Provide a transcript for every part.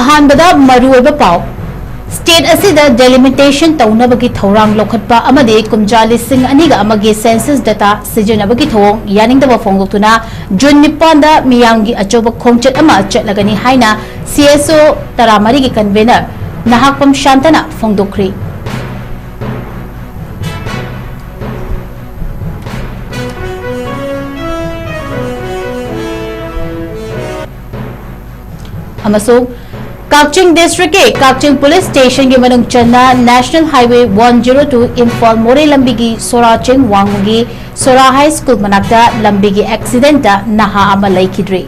अहानबदा मरुओइबा पाव state असिदा delimitation तौनबगी थौरांग लोखटपा अमदे कुमजा लिसिंग अनिगा अमगे census data सिजनबगी थोंग यानिंगदबा फोंगदोक्तुना जून 9 दा मियांगी अचोबा खोंगचट अमा चटलगनी हाइना CSO तरामरी की कन्वेनर नाहकपम शांतना फोंगदोक्री ꯀꯛꯆꯤꯡ ꯗꯤꯁꯇ꯭ꯔꯤꯛꯀꯤ ꯀꯛꯆꯤꯡ ꯄꯨꯂꯤꯁ ꯁ꯭ꯇꯦꯁꯟꯒꯤ ꯃꯅꯨꯡ ꯆꯟꯅ ꯅꯦꯁꯅꯦꯜ ꯍꯥꯏꯋꯦ 102 ꯏꯝꯐꯥꯜ ꯃꯣꯔꯦ ꯂꯝꯕꯤꯒꯤ ꯁꯣꯔꯥ ꯆꯤꯡ ꯋꯥꯡꯃꯒꯤ ꯁꯣꯔꯥ ꯍꯥꯏ ꯁ꯭ꯀꯨꯜ ꯃꯅꯥꯛꯇ ꯂꯝꯕꯤꯒꯤ ꯑꯦꯛꯁꯤꯗꯦꯟꯇ ꯅꯍꯥ ꯑꯃ ꯂꯩꯈꯤꯗ꯭ꯔꯤ꯫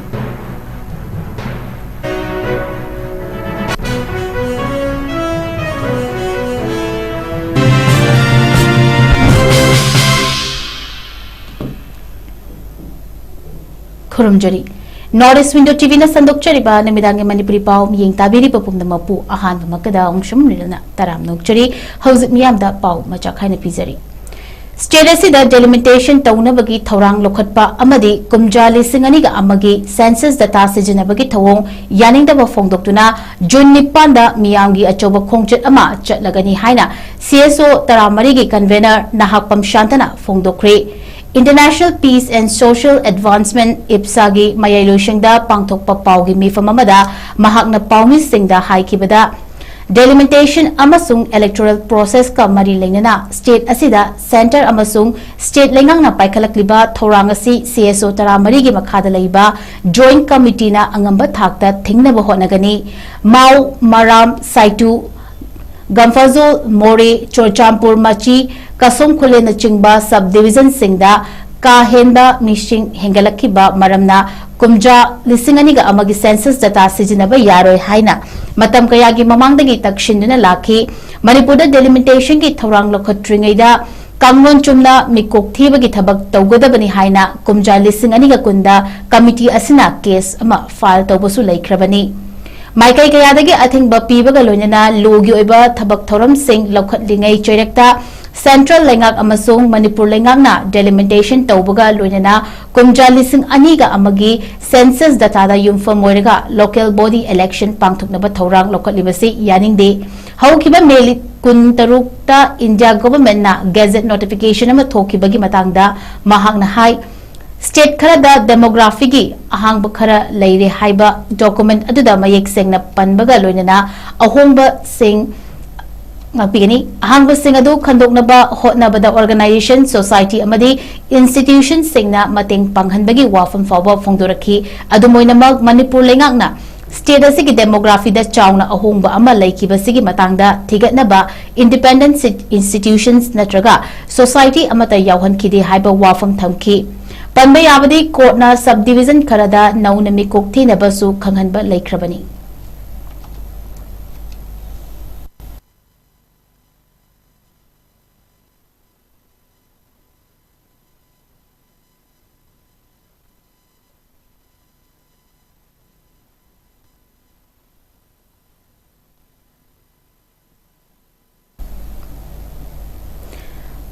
खुरुमजरी नॉर्थ विंडो टीवी न संदोक्चरिबा नमिदांगे मणिपुरी पाव मियेंग ताबिरिबा पुमनमपु अहानबा मकदा ओंगशम निरना तराम नोक्चरी हौजिक मियामदा पाव मचा खाइना पिजरी। स्टेट असिदा डेलिमिटेशन तौनबगी थौरांग लोखटपा अमदि कुमजा लिसिंग अनिगा अमगी सेंसस डाटा सिजनबगी थौंग यानिंगदबा फोंगदोक्तुना जून 9 दा मियामगी अचोबा खोंगचट अमा चटलगनी हाइना CSO तरामरी की कन्वेनर नाहकपम शांतना फोंगदोक्री। International peace and social advancement IPSA की मयालोशंगदा पांगथोकपा पावगी मिफम अमदा महाकना पावमिसिंगदा हाइकिबदा डेलिमिटेशन अमसुंग इलेक्टोरल प्रोसेस का मरी लेनना स्टेट असिदा सेंटर अमसुंग स्टेट लेंगांगना पाइखलकलिबा थौरांग असि CSO तरामरी की मखादा लैबा जॉइंट कमिटीना अंगंबा थाकता थिंगनबा होनगनी माउ मराम साइटू गंफाजोल मोरे चोरचामपुर मची कसोम खुलेन चिंबा सब डिविजन सिंगदा का हेंबा मिशिंग हेंगलखिबा मरमना कुमजा लिसिंग अनिगा अमगी सेंसस डाटा सिजनबा यारोय हाइना मतम कयागी ममांगदगी तक्षिंदुना लाखी मणिपुरदा डेलिमिटेशन की थौरांग लोखट्रिंगैदा कांगलोन चुमना मिकोक थीबगी थबक तौगदबनी हाइना कुमजा लिसिंग अनिगा कुंदा कमिटी असिना केस अमा फाइल तौबसु लैख्रबनी। माइकई कयादगी अथिंग पीबगा लोइनना लोगी ओइबा थबक थौरम सिंह लौखटलिंगै चैरक्ता सेंट्रल लेंगाक अमसुंग मणिपुर लेंगाकना डेलिमिटेशन तौबगा लोइनना कुमजा लिसिंग अनिगा अमगी सेंसस डाटादा युमफम मोइरगा लोकल बॉडी इलेक्शन पांगथुकनबा थौरांग लौखटलिबसि यानिंगदे हौखिबा मेलि 13 इंडिया गवर्नमेंटना गैजेट नोटिफिकेशन अमा थोखिबगी मतंगदा महाकना हाई स्टेट खरदा डेमोग्राफी की अहांग खरा लेरे हाइबा डॉक्यूमेंट अदुदा मयेक सेंगना पनबगा लोइनना अहोंबा सिंग ngakpigani ahangba sing adu khandoknaba hotnabada organization society amadi institution singna mateng panghanbagi wafam fawba phongdorakhi adumoinamak manipur lengakna state asigi demography da chawna ahongba ama laikibasigi matangda thigatnaba independent institutions natraga society amata yawhankhide haiba wafam thamki panba yabadi courtna subdivision kharada naunami kokthinabasu khanghanba laikhrabani।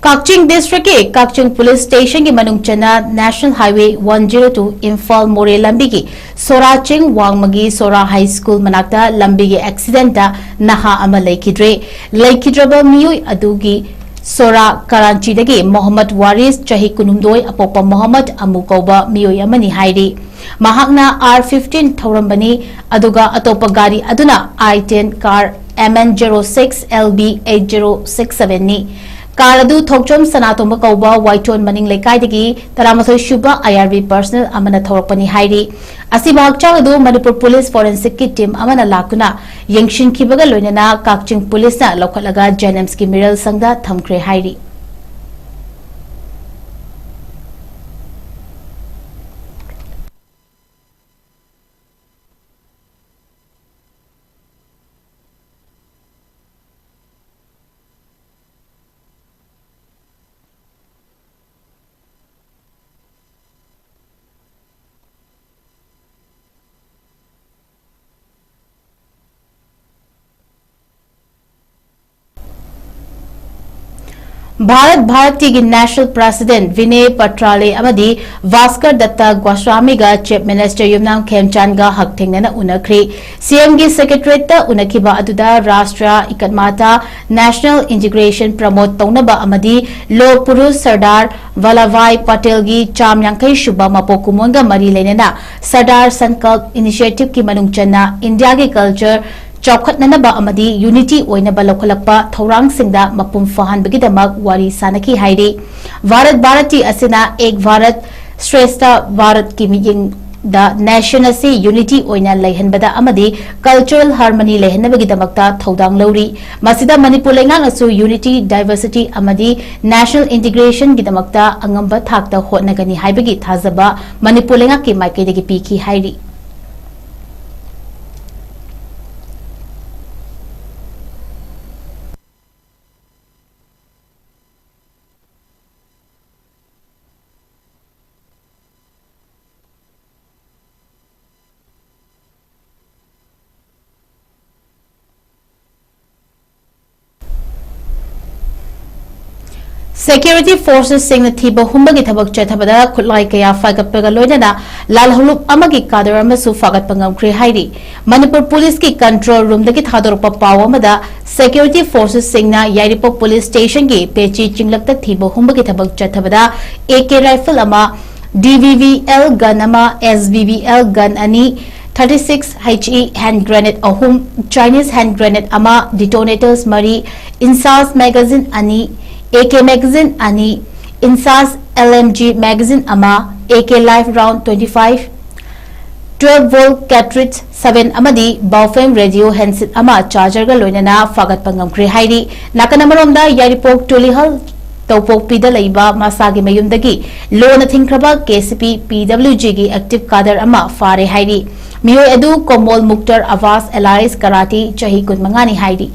Kakching district के Kakching police station की मनुंग चना national highway 102 Imphal मोरे लंबी की सोरा चिंग वांगमगी सोरा high school मनाक्ता लंबी के accident नहा अमा लेखिद्रब मियोय अदुगी सोरा कराची दगी मोहम्मद वारिस चही कुनुमदोय अपोपा मोहम्मद अमु कौबा मियोय अमनी हाइरी महाकना R15 थौरंबनी अदुगा अतोपा गाड़ी अदुना I10 कार MN06 LB 8067 नी कार अदु थोकचोम सनातोम कौबा वाइटोन मनिंग लेकाइदगी तरामसोय शुबा IRV पर्सनल अमना थौरपनी हाइरी असि भागचांग अदु मणिपुर पुलिस फोरेंसिक की टीम अमना लाकुना यंगशिनखिबगा लोइनना काकचिंग पुलिसना लौखलगा जेनेम्स की मिरल संगदा थमख्रे हाइरी। भारत की नेशनल प्रेसिडेंट विनय पत्राले अमदी भास्कर दत्ता गोस्वामी गा चीफ मिनिस्टर यूमनाम खेमचांद गा हकथेंगना उनखरी सीएम की सेक्रेटरीट उनखिबा अदुदा राष्ट्र इकटमाता नेशनल इंटीग्रेशन प्रमोट तौनबा अमदी लोक पुरुष सरदार वल्लभभाई पटेल की चाम यांखई शुबा मपोकुमोंगा मरी लेनेना सरदार संकल्प इनिशिएटिव की मनुंग चन्ना इंडिया के कल्चर चौखटनबा अमदी यूनिटी ओइनबा लौखलकपा थौरांगसिंगदा मपुम फहानबगिदमक वारी सानकी हाइरी भारती असिना एक भारत श्रेष्ठ भारत की मियिंग द नेशन असी यूनिटी ओइना लेहनबदा अमदी कल्चरल हार्मनी लेहनबगिदमकता थौदांग लौरी मसिदा मणिपुर लेंगांगसु यूनिटी डाइवर्सिटी अमदी नेशनल इंटीग्रेशन गिदमकता अंगंबा थाकता होटनगनी हाइबगी थाजबा मणिपुर लेंगा की माइकेदगी पीखी हाइरी Security forces sing the Tibo Humbagi Tabak Chetabada could like a Fagapagaloidana, Lalhulup Amagi Kadaramasu Fagat Pangam Kri Haidi. Manipur Police ki control room the Githadoropa Pawamada, security forces sing na Yaripo Police Station gi, Pechi Chinglak the Tibo Humbagi Tabak Chetabada, AK rifle ama, DVVL gun ama, SVVL gun ani, 36 HE hand grenade ahum, Chinese hand grenade ama, detonators mari, insas magazine ani, AK magazine ani insas LMG magazine ama AK live round 25 12 volt cartridge 7 amadi Baofeng radio handset ama charger ga loinana fagat pangam kri hairi nakanamaromda yaripok tulihal topok pida leiba masagi mayumdagi lona thingkraba KCP PWG gi active kader ama fare hairi miyo edu komol muktar avas allies karati chahi kunmangani hairi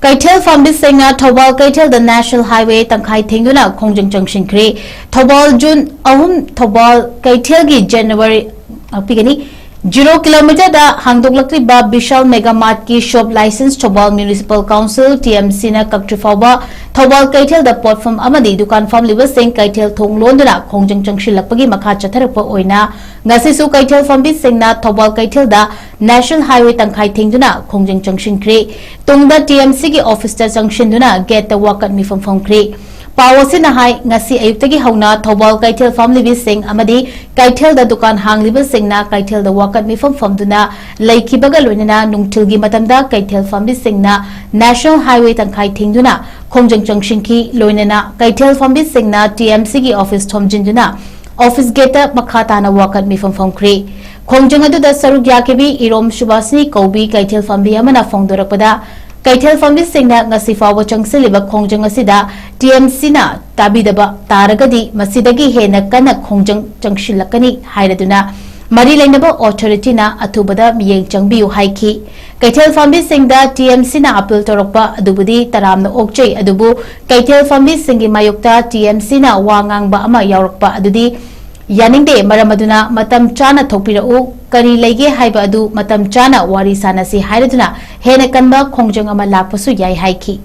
Kaithel Fambi Singa Thobal Kaithel the National Highway Tangkai Thinguna Kongjang Junction Kri Thobal June Ahum Thobal Kaithel gi January Pigani 0 kilometer da Hangdoglakli ba Bishal Mega Mart ki shop license Thobal Municipal Council TMC na Kakri Fawba Thobal Kaithel the platform amadi dukan farm liver sing Kaithel Thong Londona Kongjang Junction lakpagi makha chatharpa oina ngasisu Kaithel Fambi Singna Thobal Kaithel da National Highway Tangkai Thingduna Kongjang Junction Kri Tungda TMC ki office ta junction duna get the wakat mi from Kri Pawasi na hai ngasi ayuktagi hauna Thobal Kaithel Farm Livi Sing amadi Kaithel da dukan hang liver sing na Kaithel da wakat mi from duna laikibaga loinana nungtilgi matamda Kaithel Farm Livi Sing na National Highway Tangkai Thingduna Kongjang Junction ki loinana Kaithel Farm Livi Sing na TMC ki office thomjinduna office gate makata na wakat mi from Kri Kongjang adu da saruk yakibi irom shubasni kobi Kaithel Farm Bi amana fongdorakpada Kaithel Fambi Singna ngasi fawa changsiliba Kongjang asida TMC na tabidaba taragadi masidagi hena kana Kongjang changshilakani hairaduna mari lainaba authority na athubada miyeng changbiu haiki Kaithel Fambi Singda TMC na appeal torokpa adubudi taramna okchei adubu Kaithel Fambi Singi mayokta TMC na wangangba ama yaurokpa adudi Yaningde maramaduna matam chana thokpirau kari lege haiba adu matam chana wari sanasi hairaduna hena kanba Kongjang ama lakpasu yai haiki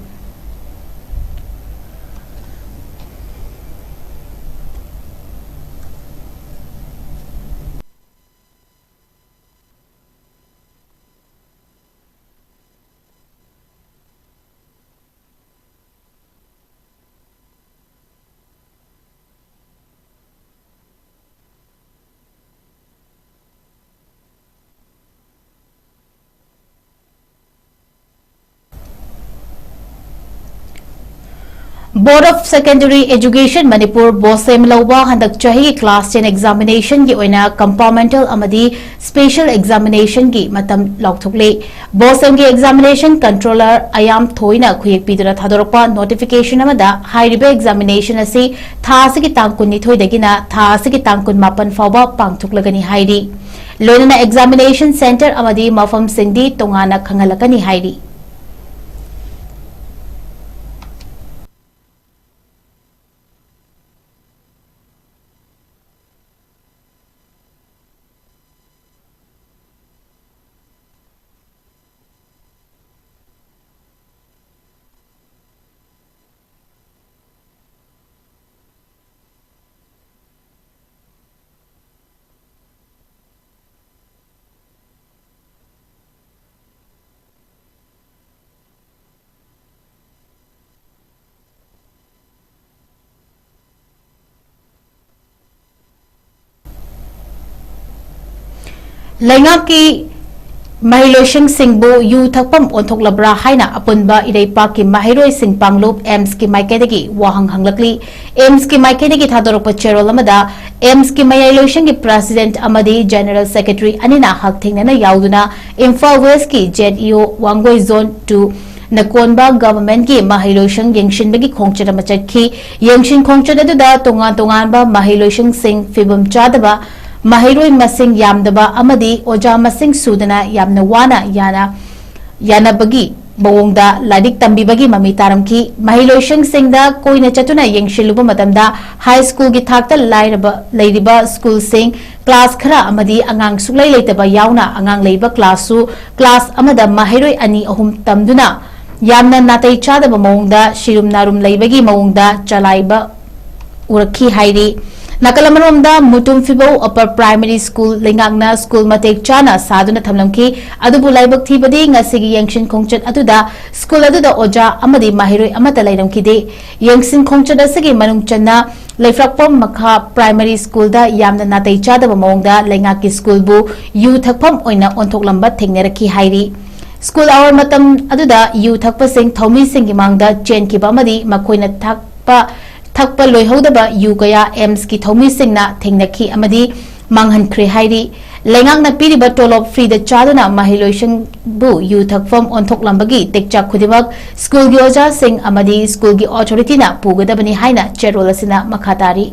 Board of Secondary Education Manipur Bosem Lauba Handak Chahi Class 10 Examination Gi Oina Compartmental Amadi Special Examination Gi Matam Lokthukle Bosem Gi Examination Controller Ayam Thoina Kuyek Pidura Thadoropa Notification Amada High Ribe Examination Asi Thasiki Tangkun Nithoi Degina Thasiki Tangkun Mapan Fauba Pangtuklagani Hairi Loinana Examination Center Amadi Mafam Singdi Tongana Kangalakani Hairi Laingaki Mahilosing Singbo Yu Thakpam Onthok Labra Haina Apunba Idaipa ki Mahiroi Sing Panglup 𝐶𝐬𝐸 Maikadagi Wahang Hanglakli 𝐶𝐬𝐸 Maikadagi Thadorokpa Cherol Amada 𝐶𝐬𝐸 Mahilosing ki President Amadi General Secretary Anina Haktingnana Yauduna Imphal West ki 𝐷𝐸O Wangoi Zone 2 Nakonba Government ki Mahilosing Yengshinbagi Khongchada Machakhi Yengshin Khongchada da Tongan ba Mahilosing Sing Fibum Chadaba Mahiroi Masing Yamdaba Amadi Oja Masing Sudana Yamna Wana Yana Bagi Bawongda Ladik Tambibagi Mamitaramki Mahilosing Singda Koina Chatuna Yengshiluba Matamda High School gi Thakta Lairiba School Sing Class Khara Amadi Angang Suklai Leitaba Yauna Angang Leiba Classu Class Amada Mahiroi Ani Ahum Tamduna Yamna Natai Chadaba Mawongda Shirum Narum Leibagi Mawongda Chalaiba Uraki Hairi Nakalamaromda Mutum Fibo Upper Primary School Lingangna School Matek Chana Saduna Thamlamki Adubu Laibak Thibadi Ngasigi Yengshin Khongchat Aduda School Aduda Oja Amadi Mahiroi Amata Lairamkide Yengshin Khongchat Asigi Manung Channa Leifrakpom Makha Primary School da Yamna Natai Chadaba Mawongda Lengaki School Bu Yu Thakpam Oina Onthoklamba Thengneraki Hairi School Hour Matam Aduda Yu Thakpa Sing Thomi Singhi Mangda Chen Kibamadi Makoina Thakpa Loihodaba Yu Kaya 𝐶𝐸𝐸 ki Thomi Singna Thengnaki Amadi Manghan Khre Hairi Lengangna Piriba Tolop Free the Chaduna Mahilosing Bu Yu Thakfam Onthok Lambagi Tekchak Khudimak School gi Oja Sing Amadi School gi Authority na Pugadabani Haina Cherolasina Makhatari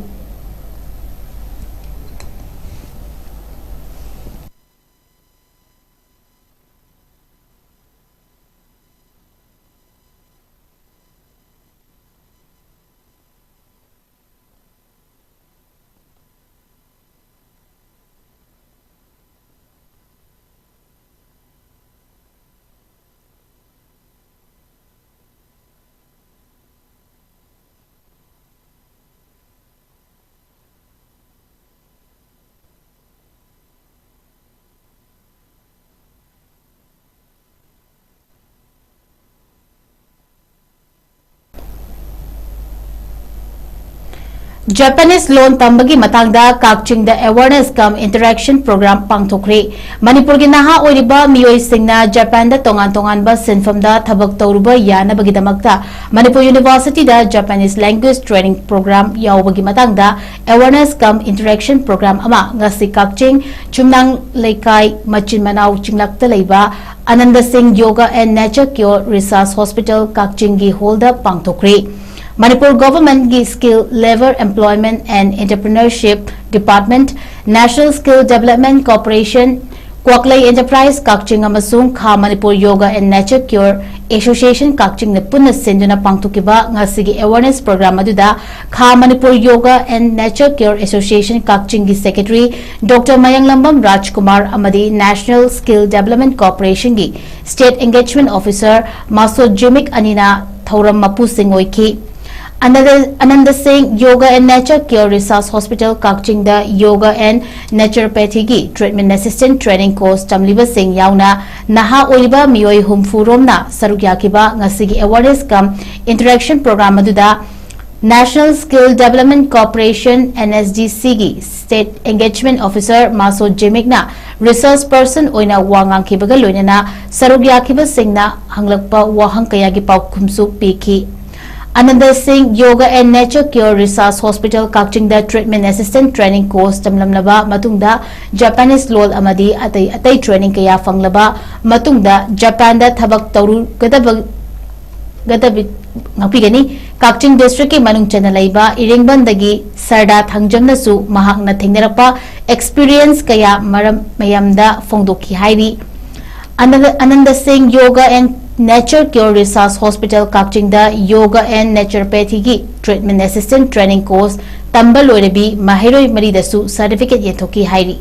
Japanese loan tambagi matangda kakching da awareness cum interaction program pangthokre Manipur gi naha oiriba miyoi singna Japan da tongan ba sinfam da thabak tawruba yana bagi damakta Manipur University da Japanese language training program yawbagi matangda awareness cum interaction program ama ngasi kakching chumnang leikai machin manau chinglakta leiba Ananda Singh Yoga and Nature Cure Research Hospital kakching gi holda pangthokre Manipur Government gi Skill Labor Employment and Entrepreneurship Department, National Skill Development Corporation, Kwaklai Enterprise Kakching amasung Kha Manipur Yoga and Nature Cure Association Kakching na punna senduna pangtukiba ngasigi awareness program aduda Kha Manipur Yoga and Nature Cure Association Kakching gi Secretary Dr. Mayanglambam Rajkumar Amadi National Skill Development Corporation gi State Engagement Officer Maso Jimik Anina Thauram Mapu Singh oiki Ananda Singh Yoga and Nature Cure Research Hospital Kakching da Yoga and Naturopathy gi Treatment Assistant Training Course Tamliba Singh Yauna Naha Oliba Miyoi Humfuromna Sarukyakiba Ngasigi Awareness Cum Interaction Program aduda National Skill Development Corporation NSDC gi State Engagement Officer Maso Jimikna Resource Person Oina Wangangkibaga Loinana Sarukyakiba Singhna Hanglakpa Wahang Kayagi Pau Kumsu Piki Ananda Singh Yoga and Nature Cure Research Hospital Kakchingda Treatment Assistant Training Course tamlamlaba matungda Japanese lol amadi atai training kaya fanglaba matungda Japan da thabak tawru gadabi ngapigani Kakching District ki manung chana laiba Iringbandagi Sarda Thangjamnasu mahakna thengnarapa experience kaya maram mayamda fongdoki hairi Ananda Singh Yoga and Nature Cure Research Hospital Kakchingda Yoga and Naturopathy ki Treatment Assistant Training Course tamba loirabi mahiroi maridasu certificate yethoki hairi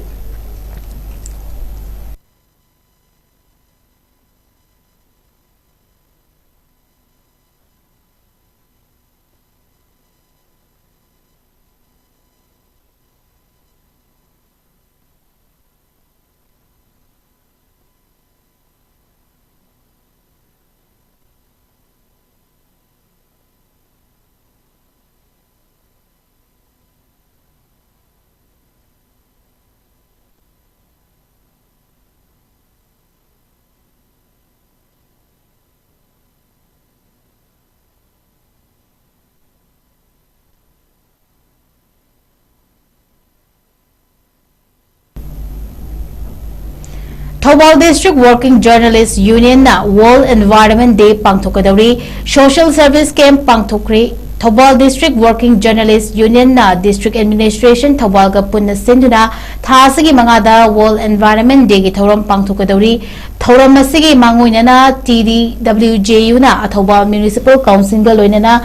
Thobal District Working Journalists Union na World Environment Day pangthokadawri Social Service Camp pangthokri Thobal District Working Journalists Union na District Administration Thobal ga punna sinduna thasigi mangada World Environment Day gi thoram pangthokadawri thoram asigi mangoinana TDWJU na Thobal Municipal Council ga loinana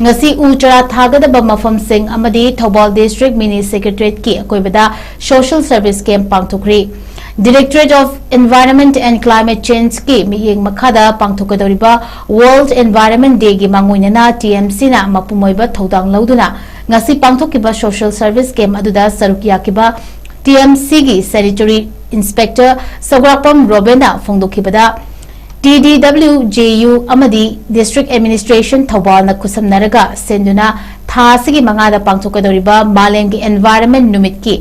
ngasi uchara thagadaba mafam sing amadi Thobal District Mini Secretariat ki akoibada Social Service Camp pangthokri Directorate of Environment and Climate Change ki miyeng makhada pangthokadoriba World Environment Day gi mangoinana TMC na mapumoiba thodang lauduna ngasi pangthokiba Social Service Camp aduda sarukiyakiba TMC gi Sanitary Inspector Sograkpam Robena fongdokibada TDWJU amadi District Administration Thobal na kusamnaraga senduna thasigi mangada pangthokadoriba Malemgi Environment Numit ki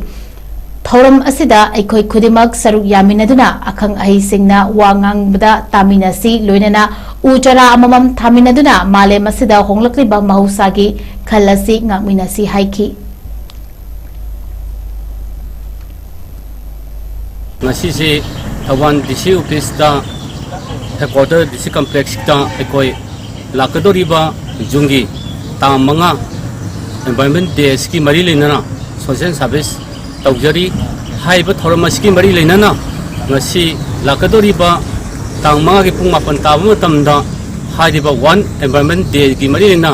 Thoram asida aikoi khudimak saruk yaminaduna akhang ahi singna wangangbada taminasi loinana uchara amamam thaminaduna malem asida honglakliba mahusagi khalasi ngakminasi haiki ngasi se Thawan DC office da headquarter DC complex ta aikoi lakadoriba jungi tamanga environment day ski mari lenana social service Taujari hai ba thoram aski mari leinana ngasi lakadoriba tangma gi pung mapan tabu matamda hai diba one environment day gi mari leina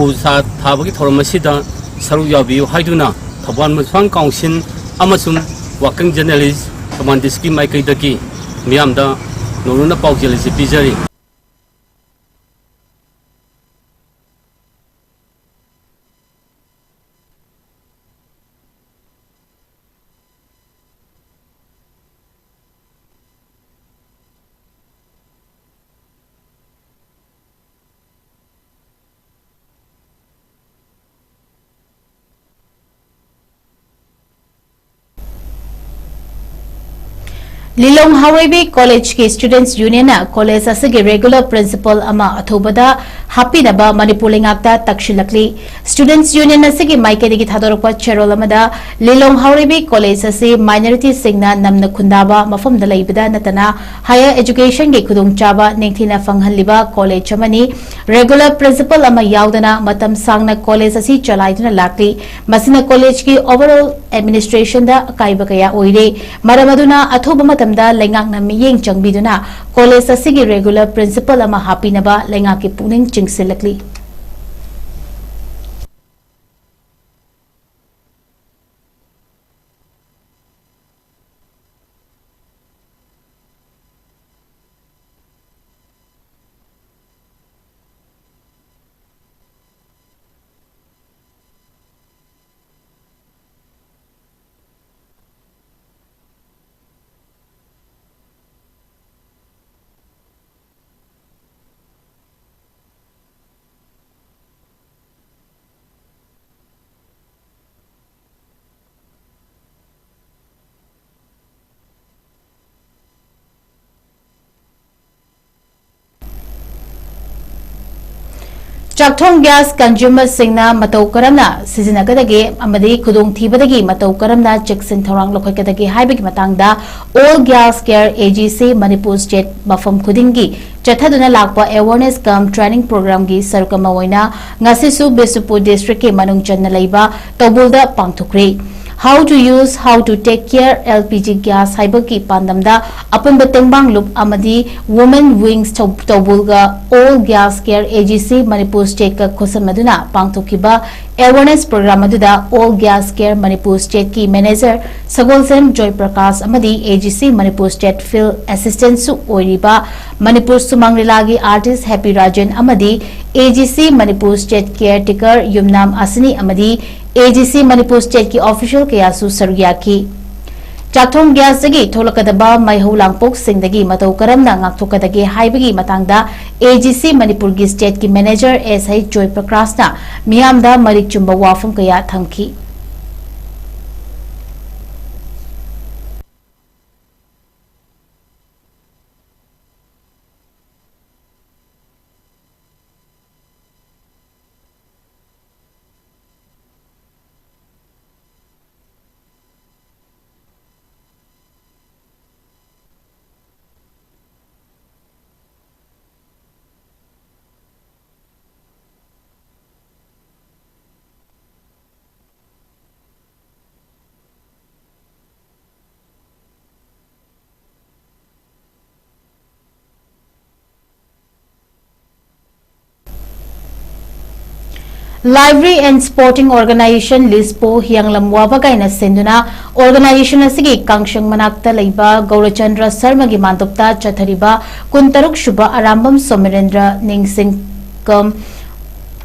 u sa thabagi thoram asida saru yabiu haiduna Thawan Municipal Council amasum working journalist Thawan District mai kaidaki miyamda noruna paujelisi pijari Lilong Hawaii College ki Students Union na college asigi regular principal ama athobada hapinaba manipur lengakta takshilakli Students Union asigi maikedi gi thadorokpa cherol amada Lilong Hawaii College asi minority singna namna khundaba mafam da leibada natana higher education gi khudong chaba nengthina fanghalliba college amani regular principal ama yaudana matam sangna college asi chalaiduna lakli masina college ki overall administration da kaiba kaya oire maramaduna athoba da lengak na miyeng changbiduna college asigi regular principal ama hapinaba lengak ki puning chingsilakli ꯆꯥꯛꯊꯣꯡ gas ꯀꯟꯖꯨꯃꯔꯁꯤꯡꯅ ꯃꯇꯧ ꯀꯔꯝꯅ ꯁꯤꯖꯤꯟꯅꯒꯗꯒꯦ ꯑꯃꯗꯤ ꯈꯨꯗꯣꯡꯊꯤꯕꯗꯒꯤ ꯃꯇꯧ ꯀꯔꯝꯅ ꯆꯦꯛꯁꯤꯟ ꯊꯧꯔꯥꯡ ꯂꯧꯈꯠꯀꯗꯒꯦ ꯍꯥꯏꯕꯒꯤ ꯃꯇꯥꯡꯗ all gas care AGC Manipur state ꯃꯐꯝ ꯈꯨꯗꯤꯡꯒꯤ ꯆꯠꯊꯗꯨꯅ ꯂꯥꯛꯄ ꯑꯦꯋꯥꯔꯅꯦꯁ ꯀꯝ ꯇ꯭ꯔꯦꯅꯤꯡ ꯄ꯭ꯔꯣꯒ꯭ꯔꯥꯝꯒꯤ ꯁꯔꯨꯛ ꯑꯃ ꯑꯣꯏꯅ ꯉꯁꯤꯁꯨ ꯕꯤꯁꯅꯨꯄꯨꯔ ꯗꯤꯁꯇ꯭ꯔꯤꯛꯀꯤ ꯃꯅꯨꯡ ꯆꯟꯅ ꯂꯩꯕ ꯇꯧꯕꯨꯜꯗ ꯄꯥꯡꯊꯣꯛꯈ꯭ꯔꯦ꯫ How to use, how to take care LPG gas haibaki pandamda apunba tengbang loop amadi women wings tawbulga all gas care AGC Manipur state ka khosamaduna pangthokiba awareness program aduda all gas care Manipur state ki manager Sagolsem Joy Prakash amadi AGC Manipur state field assistant su oiriba Manipur Sumanglilagi artist Happy Rajan amadi AGC Manipur state caretaker Yumnam Asini amadi AGC Manipur state ki official kayasu sargyaki Chathong gas dagi tholakadaba maihau langpok singdagi matau karamna ngakthokadagi haibagi matangda AGC Manipur gi state ki manager SI Joy Prakash na miyamda marik chumba wafum kaya thamki Library and Sporting Organization Lispo Hianglam Wabagaina Senduna Organization asigi Kangshang Manakta Leiba Gaurachandra Sarma gi Mandopta Chathariba Kuntaruk Shuba Arambam Somerendra Ningsing Kam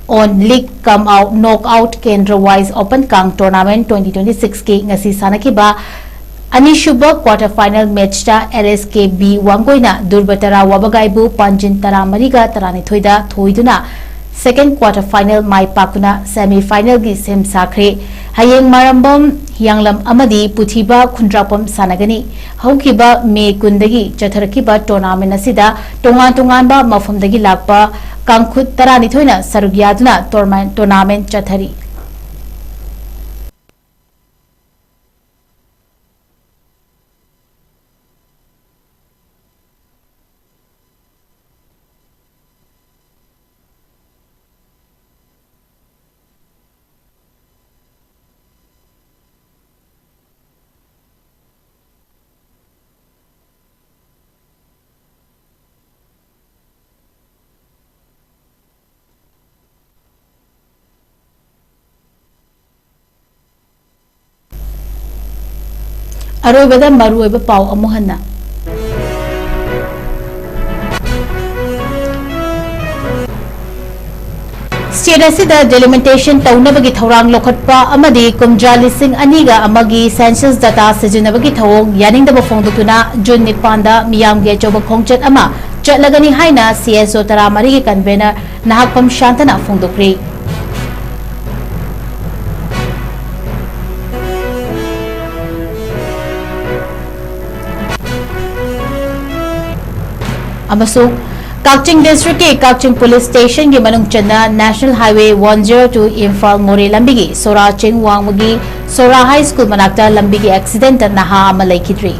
on League Come Out Knockout Kendra Wise Open Kang Tournament 2026 ki ngasi sanakiba Anishuba quarter final match ta LSKB Wangoina Durbatara Wabagaibu Panjin Tara Mariga Tarani Thoida Thoiduna Second quarter final Mai Pakuna semi final gi sem sakre Hayeng Marambam Hianglam Amadi Puthiba Khundrapam Sanagani Haukiba Me Kundagi Chatharakiba tournament asida Tongan ba mafamdagi lakpa Kangkhut Tarani Thoina Sarugyaduna tournament chathari Aroibada maruiba pau amuhanna State asida delimitation taunabagi thorang lokhatpa amadi kumja lising aniga amagi census data sijinabagi thawong yaningdaba fongdutuna June 9 da miyamge choba khongchat ama chatlagani haina CSO taramari gi convener nahakpam shantana fongdokri Amasung Ǩaɣꯆꯤꯡ district ki Kakching police station gi manung channa National Highway 102 Imphal More lambigi Sora Ching Wangmagi Sora High School manakta lambigi accident naha ama laikidri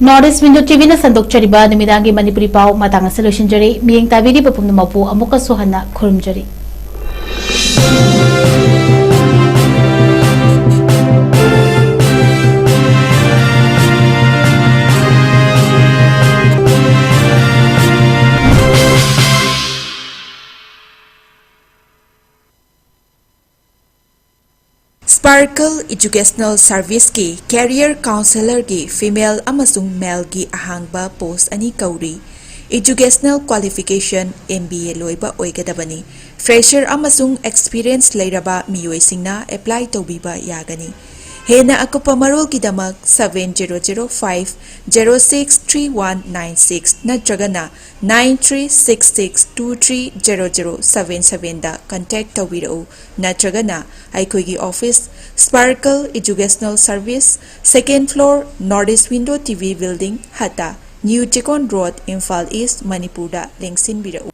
Northeast Window TV na sandok chariba numidangi manipuri pau matanga solution jari miyeng tabiri papum mapu amuka suhana khurum jari Sparkle Educational Service ki Career Counselor ki Female amasung Male ki ahangba post ani kauri Educational Qualification MBA loiba oigadabani Fresher amasung Experience leiraba miyoi singna apply tobiba yagani Hena akupa marol kidamak 7005-063196 natragana 9366230077 da contact tawirau natragana aikoigi office Sparkle Educational Service, 2nd floor, Northeast Window TV Building, Hata, New Chekon Road, Imphal East, Manipur da lengsin birau.